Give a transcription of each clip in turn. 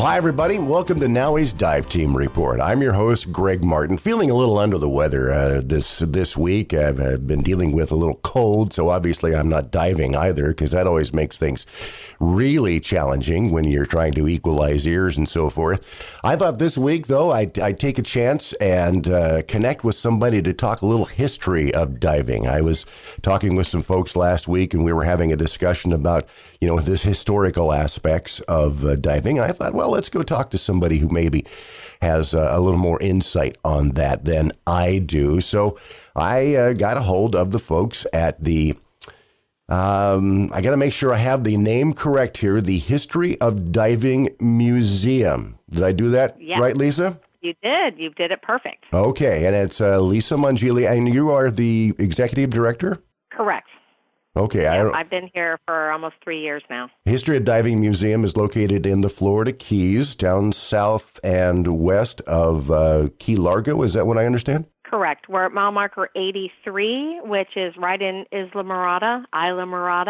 Well, hi, everybody. Welcome to NAUI's Dive Team Report. I'm your host, Greg Martin. Feeling a little under the weather this week. I've been dealing with a little cold, so obviously I'm not diving either, because that always makes things really challenging when you're trying to equalize ears and so forth. I thought this week, though, I'd take a chance and connect with somebody to talk a little history of diving. I was talking with some folks last week, and we were having a discussion about, this historical aspects of diving. And I thought, well, let's go talk to somebody who maybe has a little more insight on that than I do. So I got a hold of the folks at the, I got to make sure I have the name correct here, the History of Diving Museum. Did I do that right, Lisa? You did. You did it perfect. Okay, and it's Lisa Mongelia, and you are the executive director? Correct. Okay. Yeah, I've been here for almost 3 years now. History of Diving Museum is located in the Florida Keys, down south and west of Key Largo. Is that what I understand? Correct. We're at mile marker 83, which is right in Isla Mirada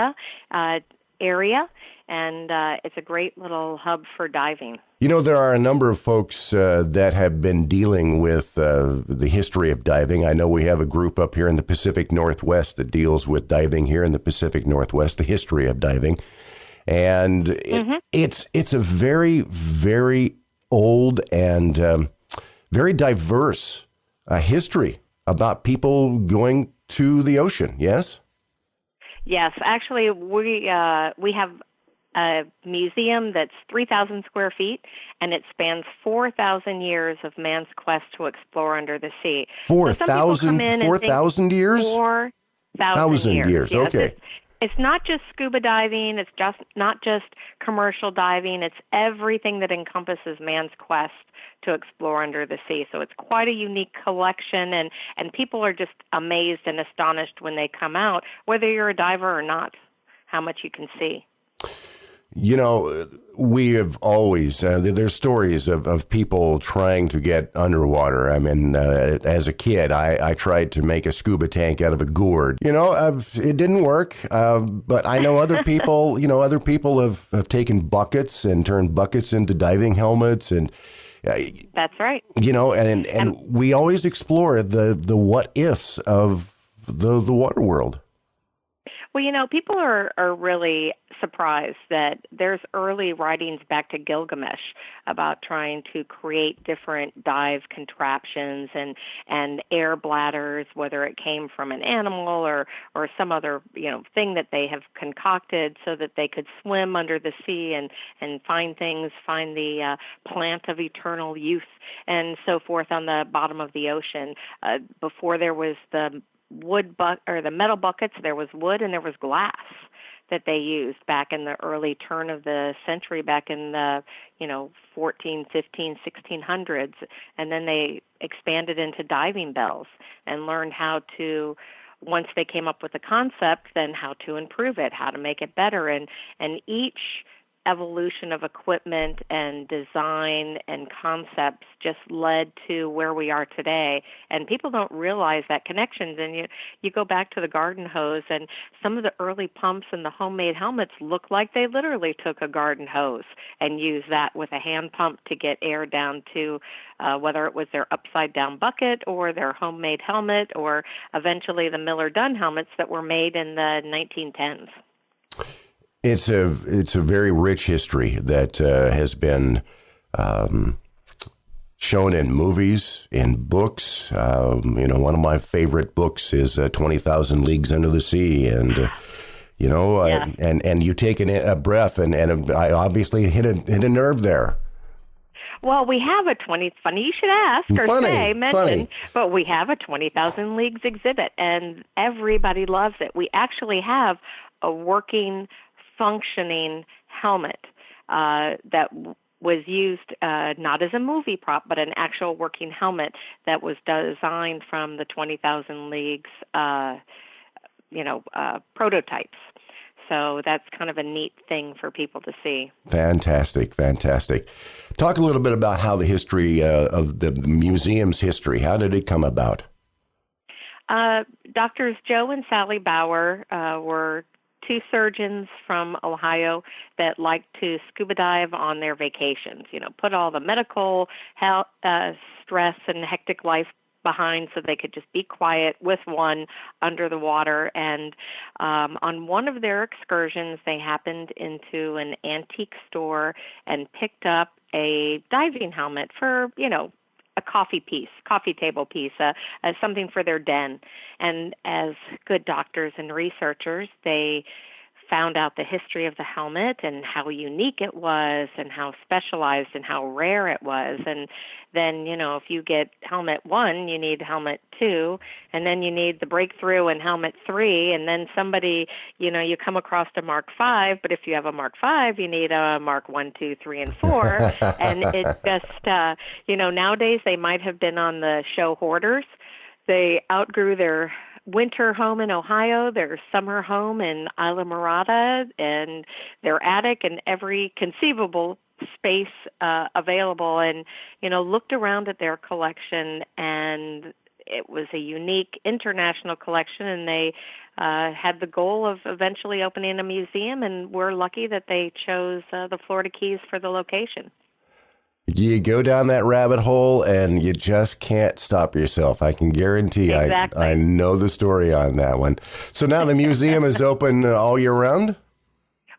area, and it's a great little hub for diving. There are a number of folks that have been dealing with the history of diving. I know we have a group up here in the Pacific Northwest that deals with diving here in the Pacific Northwest, the history of diving. And it's a very, very old and very diverse history about people going to the ocean, yes? Yes. Actually, we have a museum that's 3,000 square feet, and it spans 4,000 years of man's quest to explore under the sea. 4,000 years? 4,000 years. Okay. It's not just scuba diving. It's just not just commercial diving. It's everything that encompasses man's quest to explore under the sea. So it's quite a unique collection, and people are just amazed and astonished when they come out, whether you're a diver or not, how much you can see. We have always, there's stories of people trying to get underwater. I mean, as a kid, I tried to make a scuba tank out of a gourd. It didn't work, but I know other people, have taken buckets and turned buckets into diving helmets. And that's right. And we always explore the what ifs of the water world. Well, people are really surprised that there's early writings back to Gilgamesh about trying to create different dive contraptions and air bladders, whether it came from an animal or some other, thing that they have concocted so that they could swim under the sea and find the plant of eternal youth and so forth on the bottom of the ocean. Before there was the the metal buckets, there was wood and there was glass that they used back in the early turn of the century, back in the 14, 15, 1600s, and then they expanded into diving bells and learned how to, once they came up with the concept, then how to improve it, how to make it better, and each evolution of equipment and design and concepts just led to where we are today. And people don't realize that connections. And you go back to the garden hose, and some of the early pumps and the homemade helmets look like they literally took a garden hose and used that with a hand pump to get air down to whether it was their upside-down bucket or their homemade helmet or eventually the Miller-Dunn helmets that were made in the 1910s. It's a very rich history that has been shown in movies, in books. One of my favorite books is 20,000 Leagues Under the Sea, and and you take a breath, and I obviously hit a nerve there. Well, we have funny you should ask or mention, but we have a 20,000 Leagues exhibit, and everybody loves it. We actually have a working, functioning helmet that was used not as a movie prop, but an actual working helmet that was designed from the 20,000 Leagues, prototypes. So that's kind of a neat thing for people to see. Fantastic. Talk a little bit about how the history of the museum's history, how did it come about? Doctors Joe and Sally Bauer were two surgeons from Ohio that like to scuba dive on their vacations. Put all the medical health, stress and hectic life behind so they could just be quiet with one under the water. And on one of their excursions, they happened into an antique store and picked up a diving helmet for, a coffee table piece, something for their den. And as good doctors and researchers, they found out the history of the helmet and how unique it was and how specialized and how rare it was. And then, if you get helmet 1, you need helmet 2, and then you need the breakthrough in helmet 3, and then somebody, you come across a Mark 5, but if you have a Mark 5, you need a Mark 1, 2, 3, and 4. And it just, nowadays they might have been on the show hoarders. They outgrew their winter home in Ohio, their summer home in Isla Mirada, and their attic, and every conceivable space available, and looked around at their collection, and it was a unique international collection, and they had the goal of eventually opening a museum, and we're lucky that they chose the Florida Keys for the location. You go down that rabbit hole and you just can't stop yourself. I can guarantee. Exactly. I know the story on that one. So now the museum is open all year round?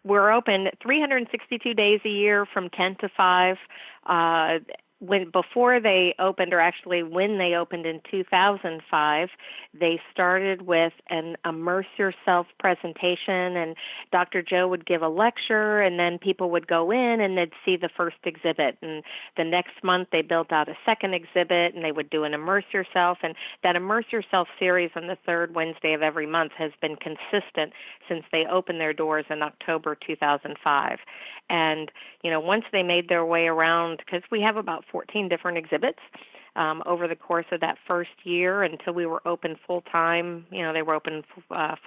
We're open 362 days a year from 10 to 5. Before they opened, or actually when they opened in 2005, they started with an Immerse Yourself presentation, and Dr. Joe would give a lecture, and then people would go in and they'd see the first exhibit. And the next month they built out a second exhibit, and they would do an Immerse Yourself. And that Immerse Yourself series on the third Wednesday of every month has been consistent since they opened their doors in October 2005. And, once they made their way around, because we have about 14 different exhibits over the course of that first year until we were open full-time. They were open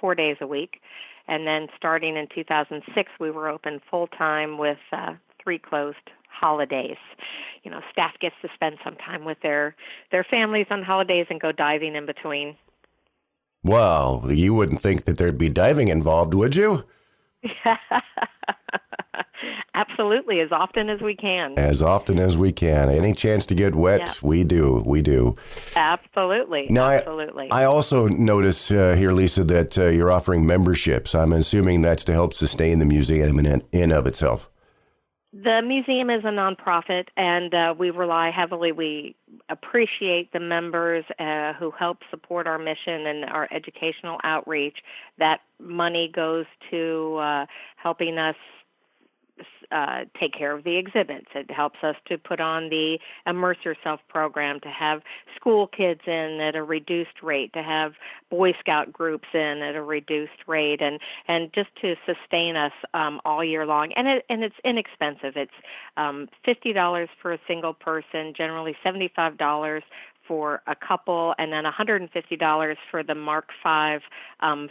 4 days a week. And then starting in 2006, we were open full-time with 3 closed holidays. Staff gets to spend some time with their families on holidays and go diving in between. Well, you wouldn't think that there'd be diving involved, would you? Absolutely, as often as we can. As often as we can. Any chance to get wet, yeah. We do. Absolutely. Now, absolutely. I also notice here, Lisa, that you're offering memberships. I'm assuming that's to help sustain the museum in of itself. The museum is a nonprofit, and we rely heavily. We appreciate the members who help support our mission and our educational outreach. That money goes to helping us take care of the exhibits. It helps us to put on the Immerse Yourself program, to have school kids in at a reduced rate, to have Boy Scout groups in at a reduced rate, and just to sustain us all year long. And it's inexpensive. It's $50 for a single person, generally $75 for a couple, and then $150 for the Mark V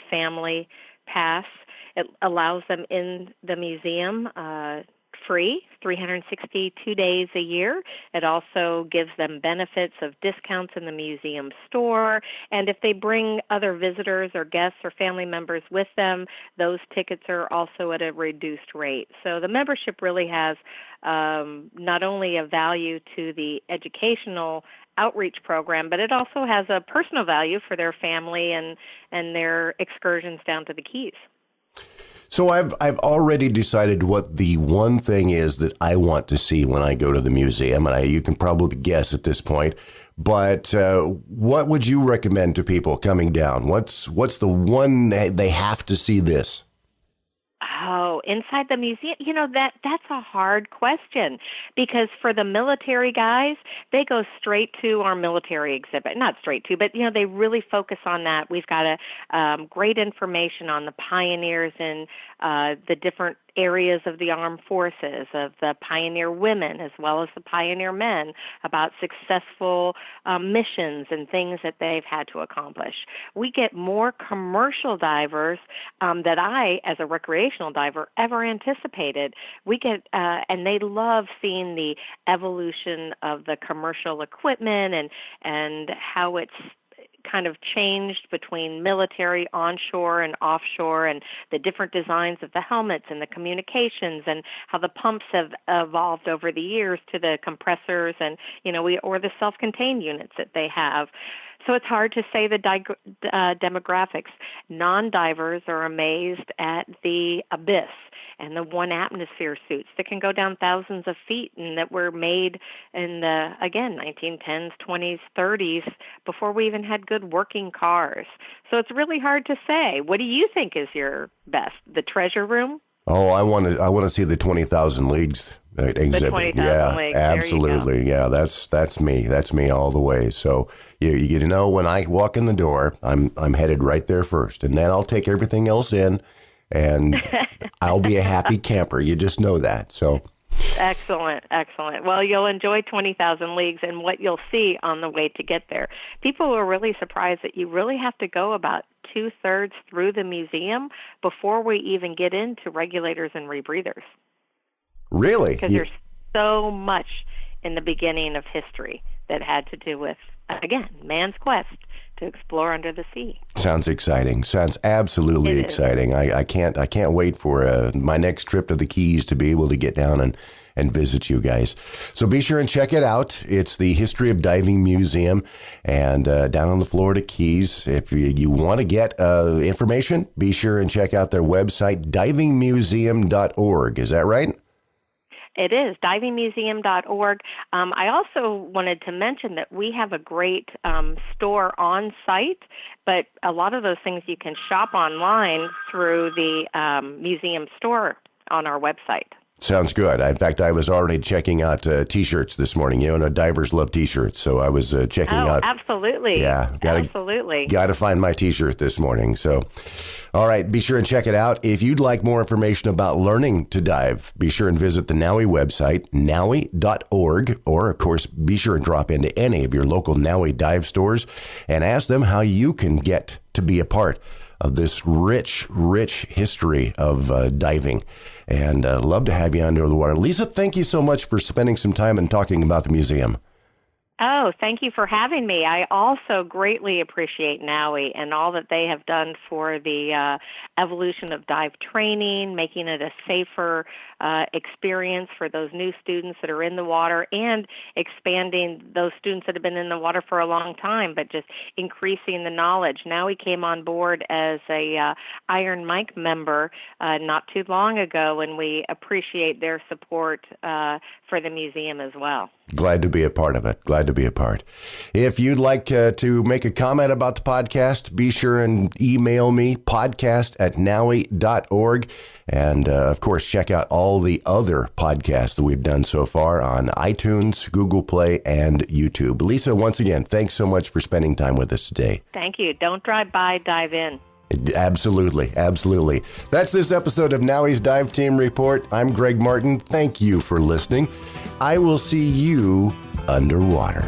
family pass. It allows them in the museum free, 362 days a year. It also gives them benefits of discounts in the museum store. And if they bring other visitors or guests or family members with them, those tickets are also at a reduced rate. So the membership really has not only a value to the educational outreach program, but it also has a personal value for their family and their excursions down to the Keys. So I've already decided what the one thing is that I want to see when I go to the museum, and you can probably guess at this point. But what would you recommend to people coming down? What's the one they have to see this? Oh, inside the museum, that's a hard question, because for the military guys, they go straight to our military exhibit. Not straight to, but, they really focus on that. We've got great information on the pioneers and the different areas of the armed forces, of the pioneer women as well as the pioneer men, about successful missions and things that they've had to accomplish. We get more commercial divers that I, as a recreational diver, ever anticipated. We get, and they love seeing the evolution of the commercial equipment and how it's kind of changed between military, onshore, and offshore, and the different designs of the helmets and the communications, and how the pumps have evolved over the years to the compressors and, or the self-contained units that they have. So it's hard to say the demographics. Non-divers are amazed at the abyss and the one atmosphere suits that can go down thousands of feet and that were made in the, again, 1910s, 20s, 30s, before we even had good working cars. So it's really hard to say. What do you think is your best? The treasure room? Oh, I want to see the 20,000 Leagues exhibit. The 20,000 Leagues. Absolutely. Yeah, that's me. That's me all the way. So when I walk in the door, I'm headed right there first, and then I'll take everything else in, and I'll be a happy camper. You just know that. So. Excellent. Well, you'll enjoy 20,000 Leagues and what you'll see on the way to get there. People are really surprised that you really have to go about 2/3 through the museum before we even get into regulators and rebreathers. Really? Because there's so much in the beginning of history that had to do with, again, man's quest to explore under the sea. Sounds exciting. Sounds absolutely exciting. I can't wait for my next trip to the Keys to be able to get down and visit you guys. So be sure and check it out. It's the History of Diving Museum, and down on the Florida Keys. If you want to get information, be sure and check out their website, divingmuseum.org. Is that right? It is, divingmuseum.org. I also wanted to mention that we have a great store on site, but a lot of those things you can shop online through the museum store on our website. Sounds good. In fact, I was already checking out T-shirts this morning. Divers love T-shirts, so I was checking out. Absolutely. Yeah, absolutely. Got to find my T-shirt this morning. So, all right, be sure and check it out. If you'd like more information about learning to dive, be sure and visit the NAUI website, NAUI.org, or, of course, be sure and drop into any of your local NAUI dive stores and ask them how you can get to be a part of this rich history of diving. And love to have you under the water. Lisa, thank you so much for spending some time and talking about the museum. Oh, thank you for having me. I also greatly appreciate NAUI and all that they have done for the evolution of dive training, making it a safer experience for those new students that are in the water, and expanding those students that have been in the water for a long time, but just increasing the knowledge. NAUI came on board as a Iron Mike member not too long ago, and we appreciate their support for the museum as well. Glad to be a part of it. Glad to be a part. If you'd like to make a comment about the podcast, be sure and email me, podcast@naui.org. And, of course, check out all the other podcasts that we've done so far on iTunes, Google Play, and YouTube. Lisa, once again, thanks so much for spending time with us today. Thank you. Don't drive by, dive in. Absolutely. That's this episode of NAUI's Dive Team Report. I'm Greg Martin. Thank you for listening. I will see you underwater.